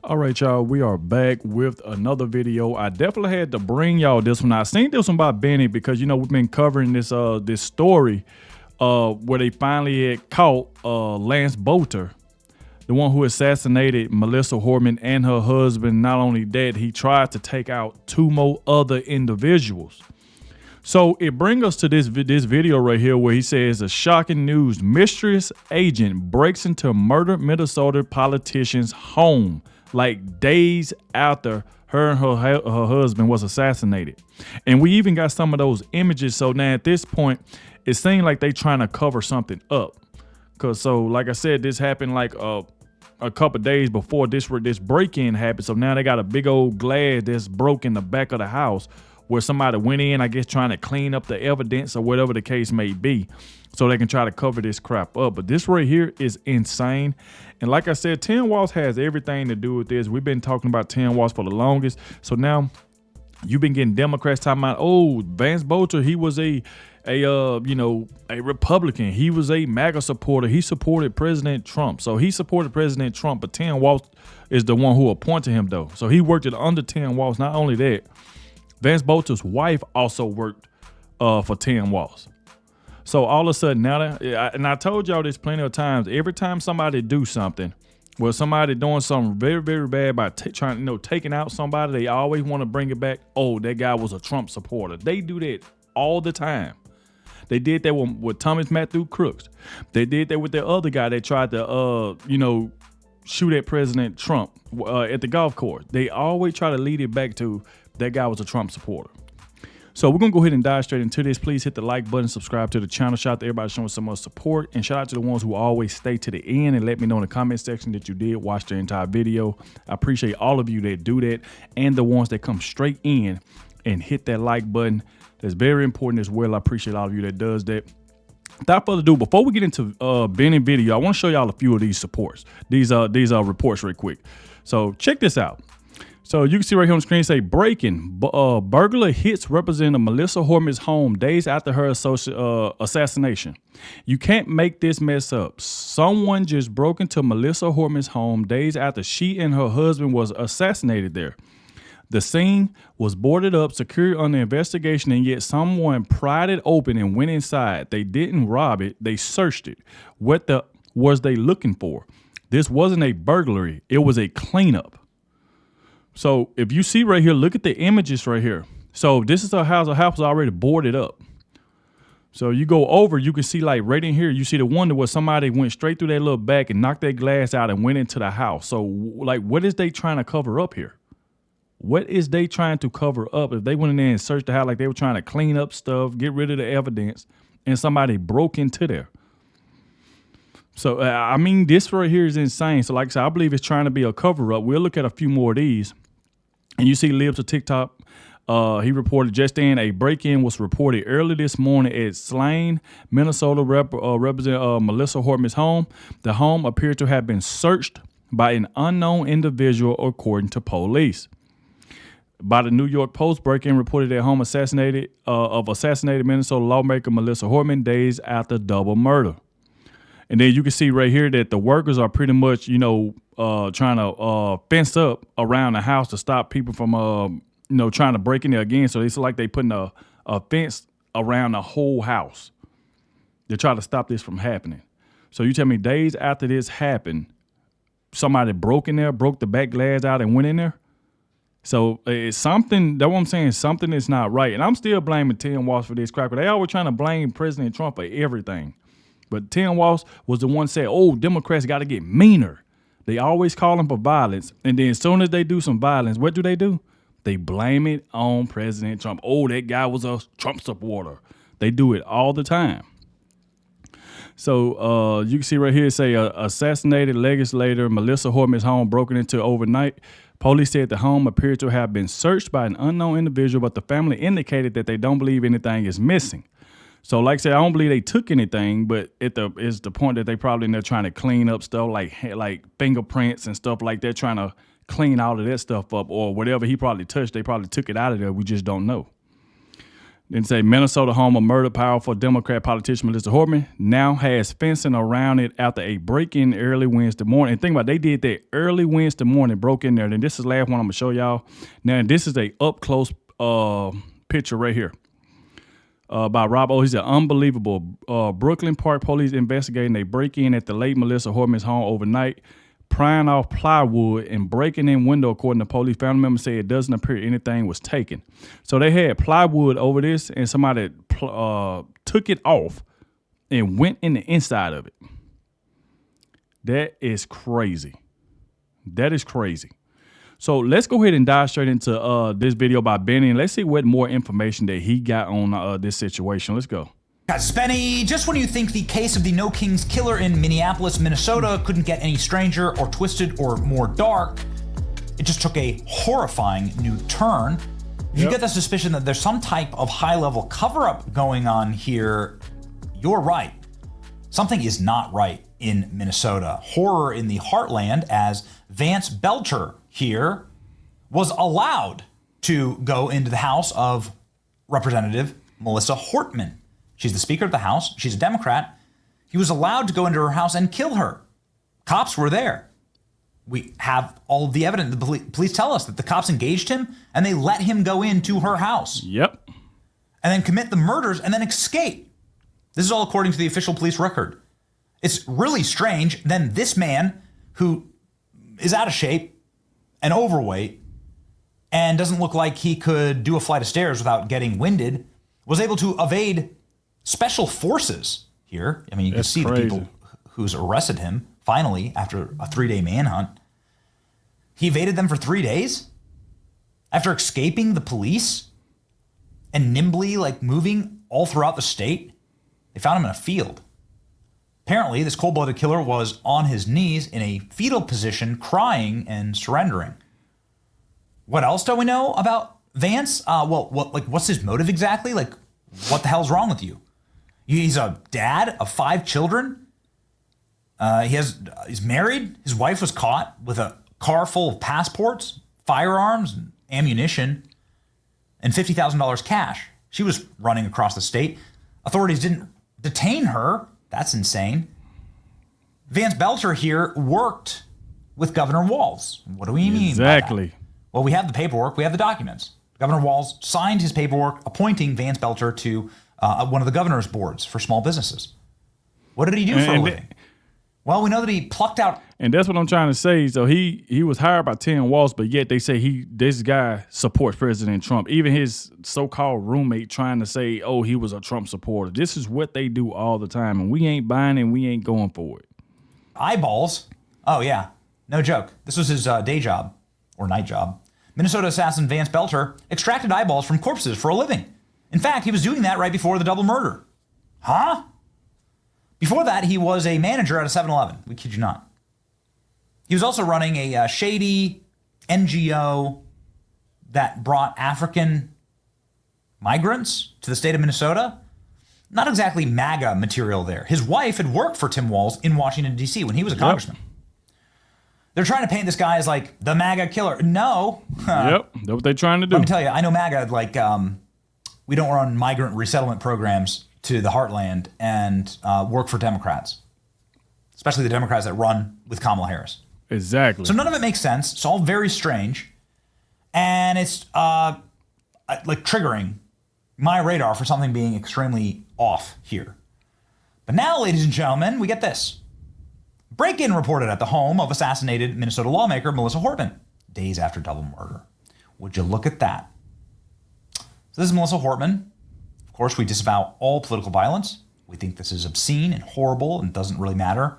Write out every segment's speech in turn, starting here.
All right, y'all, we are back with another video. I definitely had to bring y'all this one. I seen this one by Benny because, you know, we've been covering this this story where they finally had caught Lance Bolter, the one who assassinated Melissa Horman and her husband. Not only that, he tried to take out 2 more other individuals. So it brings us to this video right here where he says a shocking news: mysterious agent breaks into murdered Minnesota politician's home like days after her and her husband was assassinated. And we even got some of those images. So now at this point, it seems like they trying to cover something up. Cause so like I said, this happened like a couple days before this break-in happened. So now they got a big old glass that's broke in the back of the house where somebody went in, I guess, trying to clean up the evidence or whatever the case may be, so they can try to cover this crap up. But this right here is insane. And like I said, Tim Waltz has everything to do with this. We've been talking about Tim Waltz for the longest. So now you've been getting Democrats talking about, oh, Vance Bolter, he was a Republican. He was a MAGA supporter. He supported President Trump. So he supported President Trump, but Tim Waltz is the one who appointed him, though. So he worked it under Tim Waltz. Not only that, Vance Bolter's wife also worked for Tim Waltz. So all of a sudden now, and I told y'all this plenty of times, every time somebody do something, well, somebody doing something very, very bad by trying, taking out somebody, they always want to bring it back. Oh, that guy was a Trump supporter. They do that all the time. They did that with Thomas Matthew Crooks. They did that with the other guy that tried to, shoot at President Trump at the golf course. They always try to lead it back to that guy was a Trump supporter. So we're going to go ahead and dive straight into this. Please hit the like button, subscribe to the channel. Shout out to everybody showing so much support. And shout out to the ones who always stay to the end and let me know in the comment section that you did watch the entire video. I appreciate all of you that do that and the ones that come straight in and hit that like button. That's very important as well. I appreciate all of you that does that. Without further ado, before we get into Benny video, I want to show y'all a few of these reports real quick. So check this out. So you can see right here on the screen, say breaking, burglar hits Representative Melissa Horman's home days after her assassination. You can't make this mess up. Someone just broke into Melissa Horman's home days after she and her husband was assassinated there. The scene was boarded up, secured under investigation, and yet someone pried it open and went inside. They didn't rob it. They searched it. What was they looking for? This wasn't a burglary. It was a cleanup. So if you see right here, look at the images right here. So this is a house. The house was already boarded up. So you go over, you can see like right in here, you see the one where somebody went straight through that little back and knocked that glass out and went into the house. So like, what is they trying to cover up here? What is they trying to cover up? If they went in there and searched the house, like they were trying to clean up stuff, get rid of the evidence, and somebody broke into there. So, I mean, this right here is insane. So like I said, I believe it's trying to be a cover up. We'll look at a few more of these. And you see Libs of TikTok, he reported just in a break-in was reported early this morning at Slain, Minnesota, Representative Melissa Horman's home. The home appeared to have been searched by an unknown individual, according to police. By the New York Post, break-in reported that home assassinated Minnesota lawmaker Melissa Horman days after double murder. And then you can see right here that the workers are pretty much, trying to fence up around the house to stop people from, trying to break in there again. So it's like they putting a fence around the whole house. They're trying to stop this from happening. So you tell me days after this happened, somebody broke in there, broke the back glass out and went in there? So it's something, that's what I'm saying, something is not right. And I'm still blaming Tim Waltz for this crap. They always trying to blame President Trump for everything. But Tim Waltz was the one said, oh, Democrats got to get meaner. They always call them for violence. And then as soon as they do some violence, what do? They blame it on President Trump. Oh, that guy was a Trump supporter. They do it all the time. So you can see right here, say assassinated legislator Melissa Horman's home broken into overnight. Police said the home appeared to have been searched by an unknown individual, but the family indicated that they don't believe anything is missing. So like I said, I don't believe they took anything, but it's the point that they probably they're trying to clean up stuff like fingerprints and stuff like that, trying to clean all of that stuff up, or whatever he probably touched, they probably took it out of there. We just don't know. Then say Minnesota home of murdered powerful Democrat politician Melissa Hortman now has fencing around it after a break-in early Wednesday morning. And think about it, they did that early Wednesday morning, broke in there. Then this is the last one I'm gonna show y'all. Now this is a up close picture right here by Rob O. He said, unbelievable. Brooklyn Park police investigating a break-in at the late Melissa Hortman's home overnight, prying off plywood and breaking in window, according to police. Family members say it doesn't appear anything was taken. So they had plywood over this, and somebody took it off and went in the inside of it. That is crazy. That is crazy. So let's go ahead and dive straight into this video by Benny, and let's see what more information that he got on this situation. Let's go. Guys, Benny, just when you think the case of the No Kings killer in Minneapolis, Minnesota couldn't get any stranger or twisted or more dark, it just took a horrifying new turn. If you get the suspicion that there's some type of high-level cover-up going on here, you're right. Something is not right in Minnesota. Horror in the heartland, as Vance Belcher here was allowed to go into the house of Representative Melissa Hortman. She's the Speaker of the House. She's a Democrat. He was allowed to go into her house and kill her. Cops were there. We have all of the evidence. The police tell us that the cops engaged him and they let him go into her house. Yep. And then commit the murders and then escape. This is all according to the official police record. It's really strange. Then this man, who is out of shape and overweight and doesn't look like he could do a flight of stairs without getting winded, was able to evade special forces here. I mean, you can see the people who's arrested him, finally, after a 3-day manhunt. He evaded them for 3 days after escaping the police and nimbly, moving all throughout the state. They found him in a field. Apparently, this cold-blooded killer was on his knees in a fetal position, crying and surrendering. What else do we know about Vance? What's his motive exactly? What the hell's wrong with you? He's a dad of 5 children. He's married. His wife was caught with a car full of passports, firearms, and ammunition, and $50,000 cash. She was running across the state. Authorities didn't detain her. That's insane. Vance Belcher here worked with Governor Waltz. What do we mean exactly? By that? Well, we have the paperwork. We have the documents. Governor Waltz signed his paperwork appointing Vance Belcher to one of the governor's boards for small businesses. What did he do for a living? Well, we know that he plucked out. And that's what I'm trying to say. So he was hired by Tim Waltz, but yet they say this guy supports President Trump. Even his so-called roommate trying to say, oh, he was a Trump supporter. This is what they do all the time, and we ain't buying and we ain't going for it. Eyeballs. Oh, yeah. No joke. This was his day job or night job. Minnesota assassin Vance Belcher extracted eyeballs from corpses for a living. In fact, he was doing that right before the double murder. Huh? Before that, he was a manager at a 7-Eleven. We kid you not. He was also running a shady NGO that brought African migrants to the state of Minnesota. Not exactly MAGA material there. His wife had worked for Tim Walz in Washington, D.C. when he was a congressman. They're trying to paint this guy as the MAGA killer. No. Yep, that's what they're trying to do. Let me tell you, I know MAGA, we don't run migrant resettlement programs to the heartland and work for Democrats, especially the Democrats that run with Kamala Harris. Exactly. So none of it makes sense. It's all very strange. And it's triggering my radar for something being extremely off here. But now, ladies and gentlemen, we get this. Break-in reported at the home of assassinated Minnesota lawmaker Melissa Hortman, days after double murder. Would you look at that? So this is Melissa Hortman. Of course, we disavow all political violence. We think this is obscene and horrible and doesn't really matter.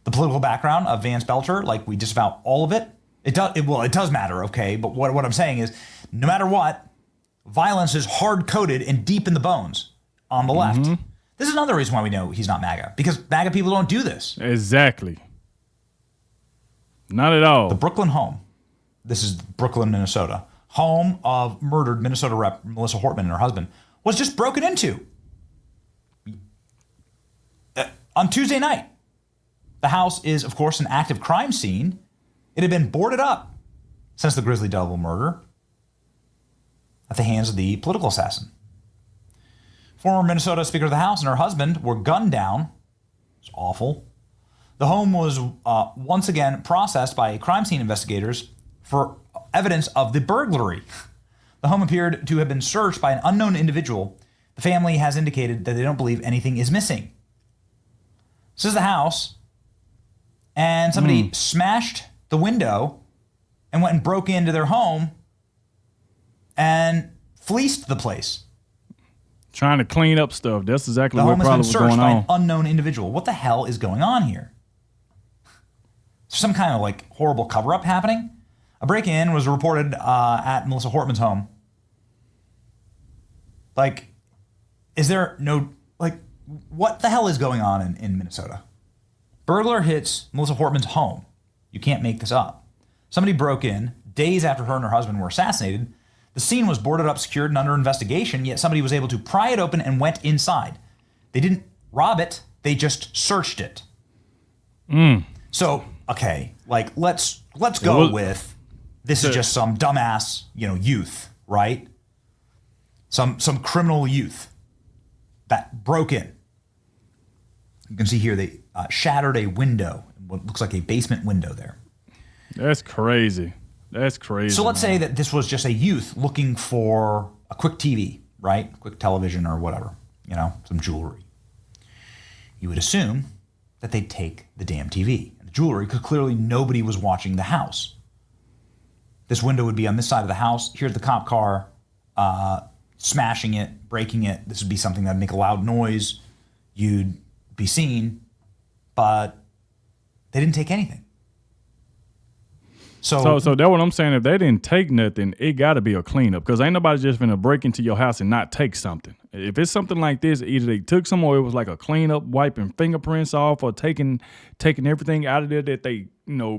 The political background of Vance Belcher, we disavow all of it. It does matter, okay? But what I'm saying is, no matter what, violence is hard-coded and deep in the bones on the left. This is another reason why we know he's not MAGA, because MAGA people don't do this. Exactly. Not at all. The Brooklyn home, this is Brooklyn, Minnesota, home of murdered Minnesota Rep Melissa Hortman and her husband, was just broken into on Tuesday night. The house is, of course, an active crime scene. It had been boarded up since the grisly double murder at the hands of the political assassin. Former Minnesota Speaker of the House and her husband were gunned down. It's awful. The home was once again processed by crime scene investigators for evidence of the burglary. The home appeared to have been searched by an unknown individual. The family has indicated that they don't believe anything is missing. This is the house, and somebody smashed the window and went and broke into their home and fleeced the place. Trying to clean up stuff. That's exactly The what home has probably been was searched going by on. an unknown individual. What the hell is going on here? Some kind of like horrible cover-up happening? A break-in was reported at Melissa Hortman's home. Like, is there no, like, what the hell is going on in Minnesota? Burglar hits Melissa Hortman's home. You can't make this up. Somebody broke in days after her and her husband were assassinated. The scene was boarded up, secured, and under investigation, yet somebody was able to pry it open and went inside. They didn't rob it, they just searched it. So, okay, like, let's go with, this is just some dumbass, youth, right? Some criminal youth that broke in. You can see here they shattered a window, what looks like a basement window there. That's crazy. That's crazy. So let's say that this was just a youth looking for a quick TV, right? Quick television or whatever, some jewelry. You would assume that they'd take the damn TV and the jewelry because clearly nobody was watching the house. This window would be on this side of the house. Here's the cop car smashing it, breaking it. This would be something that would make a loud noise. You'd be seen, but they didn't take anything. So that's what I'm saying. If they didn't take nothing, it got to be a cleanup because ain't nobody just finna break into your house and not take something. If it's something like this, either they took some or it was like a cleanup, wiping fingerprints off or taking everything out of there that they,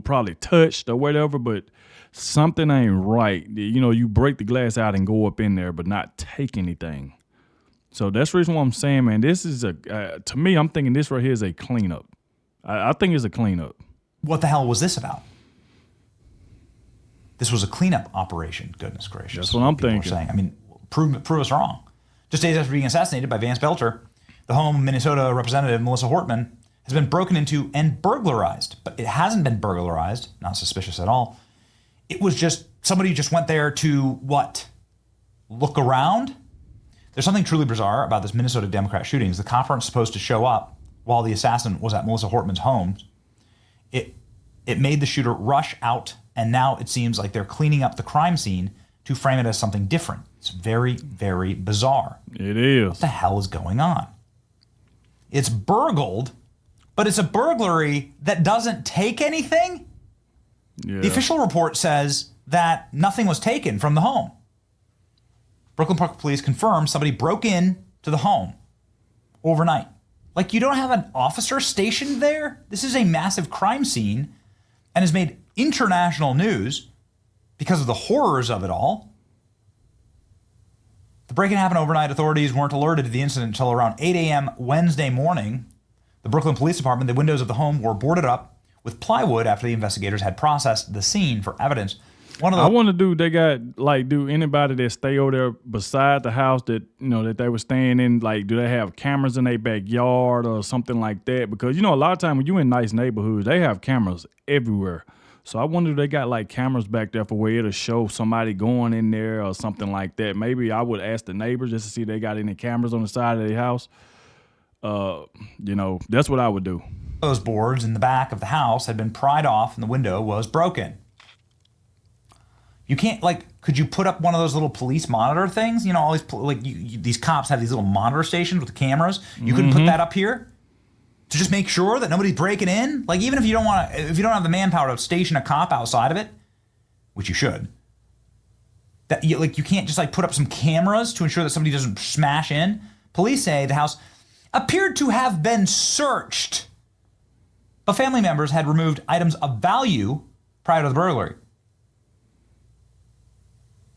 probably touched or whatever, but something ain't right. You break the glass out and go up in there, but not take anything. So that's the reason why I'm saying, man, this is to me, I'm thinking this right here is a cleanup. I think it's a cleanup. What the hell was this about? This was a cleanup operation. Goodness gracious. That's what I'm thinking. Saying. I mean, prove us wrong. Just days after being assassinated by Vance Belcher, the home of Minnesota Representative Melissa Hortman has been broken into and burglarized. But it hasn't been burglarized. Not suspicious at all. It was just somebody just went there to what? Look around? There's something truly bizarre about this Minnesota Democrat shootings. The cops aren't supposed to show up while the assassin was at Melissa Hortman's home. It made the shooter rush out, and now it seems like they're cleaning up the crime scene to frame it as something different. It's very, very bizarre. It is. What the hell is going on? It's burgled, but it's a burglary that doesn't take anything? Yeah. The official report says that nothing was taken from the home. Brooklyn Park Police confirmed somebody broke in to the home overnight. Like, you don't have an officer stationed there? This is a massive crime scene and has made international news because of the horrors of it all. The break-in happened overnight. Authorities weren't alerted to the incident until around 8 a.m. Wednesday morning. The Brooklyn Police Department, the windows of the home were boarded up with plywood after the investigators had processed the scene for evidence. I wonder, do anybody that stay over there beside the house that, that they were staying in, like, do they have cameras in their backyard or something like that? Because, a lot of times when you in nice neighborhoods, they have cameras everywhere. So I wonder if they got, like, cameras back there for where it'll show somebody going in there or something like that. Maybe I would ask the neighbors just to see if they got any cameras on the side of their house. That's what I would do. Those boards in the back of the house had been pried off and the window was broken. You can't, could you put up one of those little police monitor things? All these, these cops have these little monitor stations with the cameras. You couldn't put that up here to just make sure that nobody's breaking in? Like, even if you don't have the manpower to station a cop outside of it, which you should, that you can't just put up some cameras to ensure that somebody doesn't smash in. Police say the house appeared to have been searched, but family members had removed items of value prior to the burglary.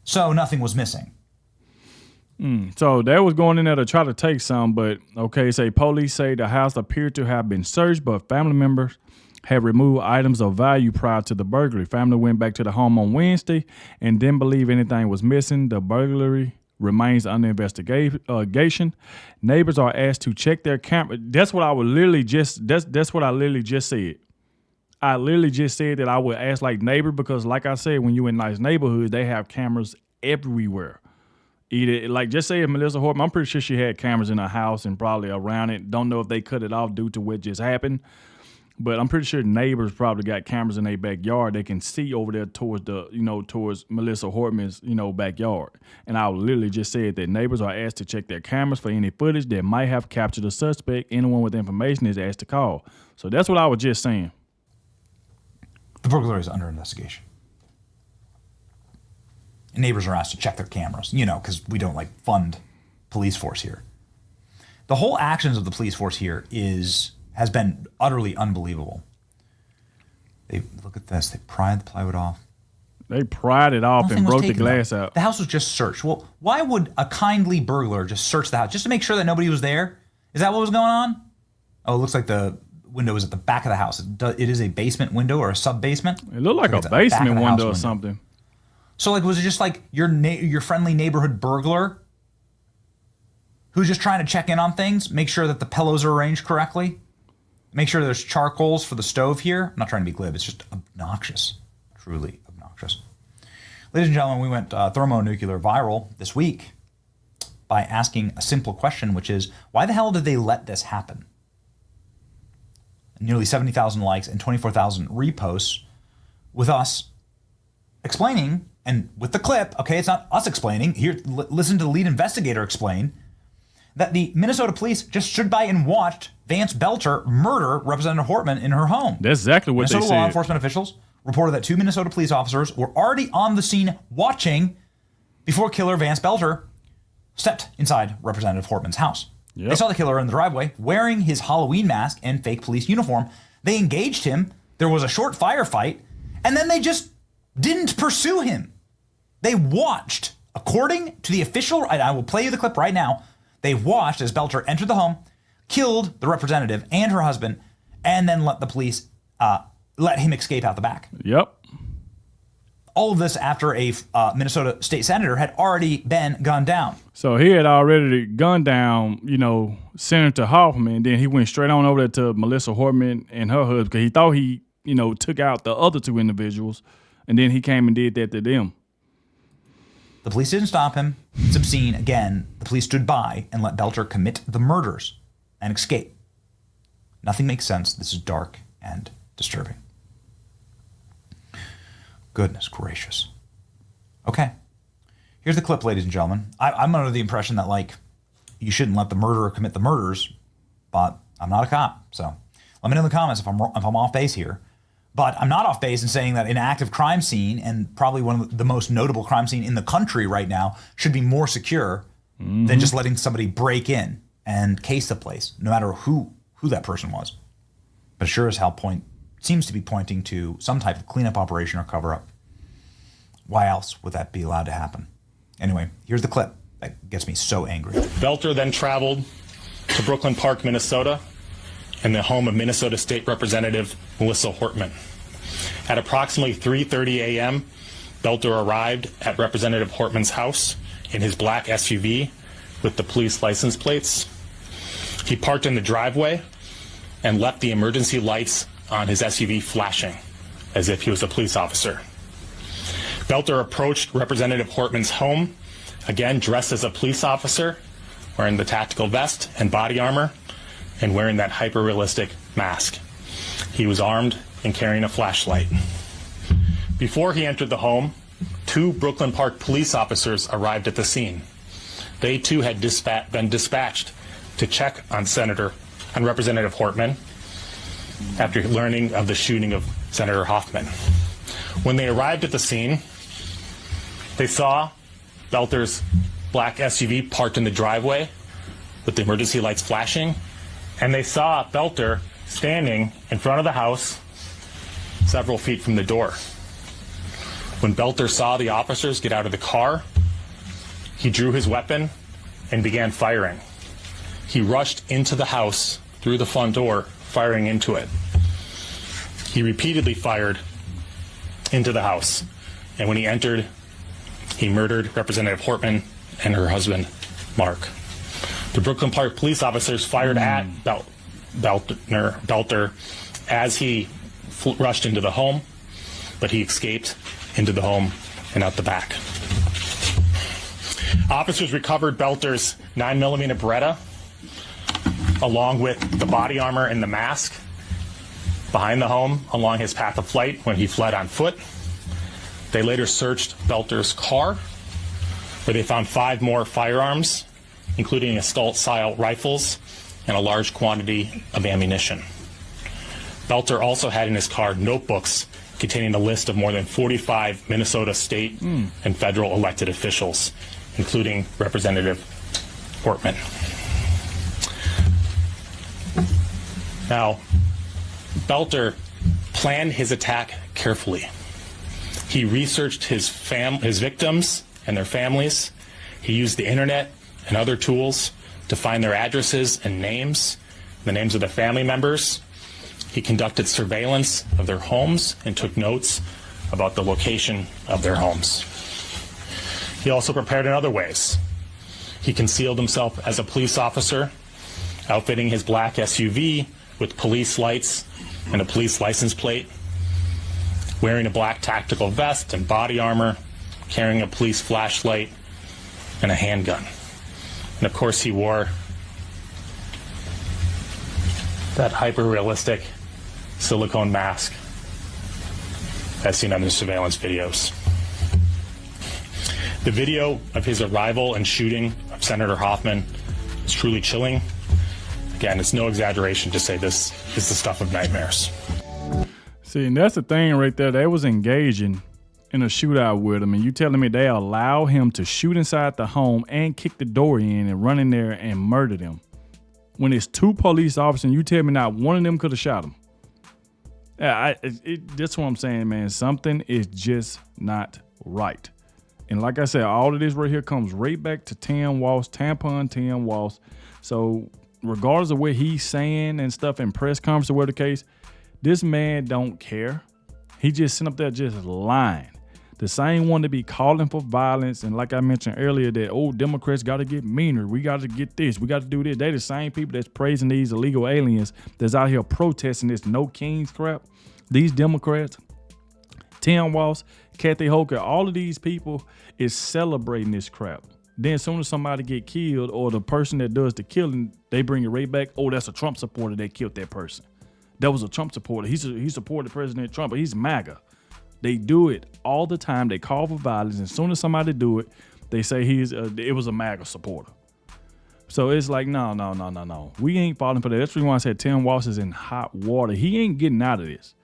So nothing was missing. So they was going in there to try to take some, but police say the house appeared to have been searched, but family members had removed items of value prior to the burglary. Family went back to the home on Wednesday and didn't believe anything was missing. The burglary remains under investigation. Neighbors are asked to check their camera. That's what I would literally just. That's what I literally just said. I literally just said that I would ask like neighbor because, like I said, when you in nice neighborhoods, they have cameras everywhere. Either like just say if Melissa Hortman, I'm pretty sure she had cameras in her house and probably around it. Don't know if they cut it off due to what just happened. But I'm pretty sure neighbors probably got cameras in their backyard. They can see over there towards towards Melissa Hortman's, backyard. And I literally just said that neighbors are asked to check their cameras for any footage that might have captured a suspect. Anyone with information is asked to call. So that's what I was just saying. The burglary is under investigation. And neighbors are asked to check their cameras, because we don't fund police force here. The whole actions of the police force here has been utterly unbelievable. Look at this. They pried the plywood off. They pried it off and broke the glass out. The house was just searched. Well, why would a kindly burglar just search the house? Just to make sure that nobody was there? Is that what was going on? Oh, it looks like the window is at the back of the house. It is a basement window or a sub-basement? It looked like a basement window or something. So, was it just your friendly neighborhood burglar who's just trying to check in on things, make sure that the pillows are arranged correctly? Make sure there's charcoals for the stove here. I'm not trying to be glib. It's just obnoxious. Truly obnoxious. Ladies and gentlemen, we went thermonuclear viral this week by asking a simple question, which is, why the hell did they let this happen? Nearly 70,000 likes and 24,000 reposts with us explaining, and with the clip, okay, it's not us explaining. Here, listen to the lead investigator explain that the Minnesota police just stood by and watched Vance Belter murder Representative Hortman in her home. That's exactly what Minnesota they said. Law enforcement officials reported that 2 Minnesota police officers were already on the scene watching before killer Vance Belter stepped inside Representative Hortman's house. Yep. They saw the killer in the driveway wearing his Halloween mask and fake police uniform. They engaged him. There was a short firefight, and then they just didn't pursue him. They watched, according to the official, and I will play you the clip right now. They watched as Belter entered the home, killed the representative and her husband, and then let the police let him escape out the back. Yep. All of this after a Minnesota state senator had already been gunned down. So he had already gunned down, Senator Hoffman, and then he went straight on over there to Melissa Hortman and her husband because he thought he, took out the other 2 individuals, and then he came and did that to them. The police didn't stop him. It's obscene. Again, the police stood by and let Belter commit the murders and escape. Nothing makes sense. This is dark and disturbing. Goodness gracious. Okay. Here's the clip, ladies and gentlemen. I'm under the impression that, you shouldn't let the murderer commit the murders, but I'm not a cop. So let me know in the comments if I'm off base here. But I'm not off base in saying that an active crime scene, and probably one of the most notable crime scene in the country right now, should be more secure than just letting somebody break in and case the place, no matter who that person was. But sure as hell seems to be pointing to some type of cleanup operation or cover-up. Why else would that be allowed to happen? Anyway, here's the clip that gets me so angry. Belter then traveled to Brooklyn Park, Minnesota, in the home of Minnesota State Representative Melissa Hortman. At approximately 3:30 a.m., Belter arrived at Representative Hortman's house in his black SUV with the police license plates. He parked in the driveway and left the emergency lights on his SUV flashing, as if he was a police officer. Belter approached Representative Hortman's home, again dressed as a police officer, wearing the tactical vest and body armor, and wearing that hyper-realistic mask. He was armed and carrying a flashlight. Before he entered the home, 2 Brooklyn Park police officers arrived at the scene. They too had been dispatched to check on Representative Hortman after learning of the shooting of Senator Hoffman. When they arrived at the scene, they saw Belter's black SUV parked in the driveway with the emergency lights flashing, and they saw Belter standing in front of the house several feet from the door. When Belter saw the officers get out of the car, he drew his weapon and began firing. He rushed into the house through the front door, firing into it. He repeatedly fired into the house, and when he entered, he murdered Representative Hortman and her husband, Mark. The Brooklyn Park police officers fired at Belter as he rushed into the home, but he escaped into the home and out the back. Officers recovered Belter's 9mm Beretta, along with the body armor and the mask, behind the home along his path of flight when he fled on foot. They later searched Belter's car, where they found 5 more firearms, including assault-style rifles and a large quantity of ammunition. Belter also had in his car notebooks containing a list of more than 45 Minnesota state and federal elected officials, including Representative Portman. Now, Belter planned his attack carefully. He researched his victims and their families. He used the internet and other tools to find their addresses and names, the names of their family members. He conducted surveillance of their homes and took notes about the location of their homes. He also prepared in other ways. He concealed himself as a police officer, outfitting his black SUV with police lights and a police license plate, wearing a black tactical vest and body armor, carrying a police flashlight and a handgun. And of course, he wore that hyper-realistic silicone mask as seen on the surveillance videos. The video of his arrival and shooting of Senator Hoffman is truly chilling. Again, it's no exaggeration to say this is the stuff of nightmares. See, and that's the thing right there. They was engaging in a shootout with him, and you telling me they allow him to shoot inside the home and kick the door in and run in there and murder them. When it's 2 police officers, and you tell me not one of them could have shot him. Yeah, that's what I'm saying, man. Something is just not right. And like I said, all of this right here comes right back to tampon Tim Waltz. So regardless of what he's saying and stuff in press conference or whatever the case, this man don't care. He just sitting up there just lying. The same one to be calling for violence. And like I mentioned earlier, that, Democrats got to get meaner. We got to get this. We got to do this. They the same people that's praising these illegal aliens that's out here protesting this no kings crap. These Democrats, Tim Waltz, Kathy Hochul, all of these people is celebrating this crap. Then as soon as somebody get killed or the person that does the killing, they bring it right back. Oh, that's a Trump supporter that killed that person. That was a Trump supporter. He supported President Trump, but he's MAGA. They do it all the time. They call for violence. And as soon as somebody do it, they say it was a MAGA supporter. So it's like, no. We ain't falling for that. That's the reason why I said Tim Waltz is in hot water. He ain't getting out of this.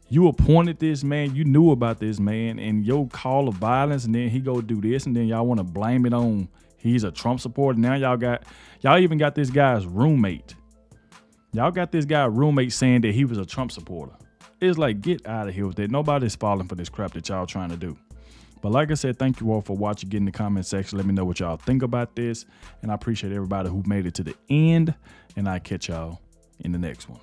You appointed this man. You knew about this man and your call of violence, and then he go do this, and then y'all want to blame it on he's a Trump supporter. Now y'all even got this guy's roommate. Y'all got this guy roommate saying that he was a Trump supporter. It's like, get out of here with that. Nobody's falling for this crap that y'all trying to do. But like I said, thank you all for watching. Get in the comment section. Let me know what y'all think about this. And I appreciate everybody who made it to the end. And I'll catch y'all in the next one.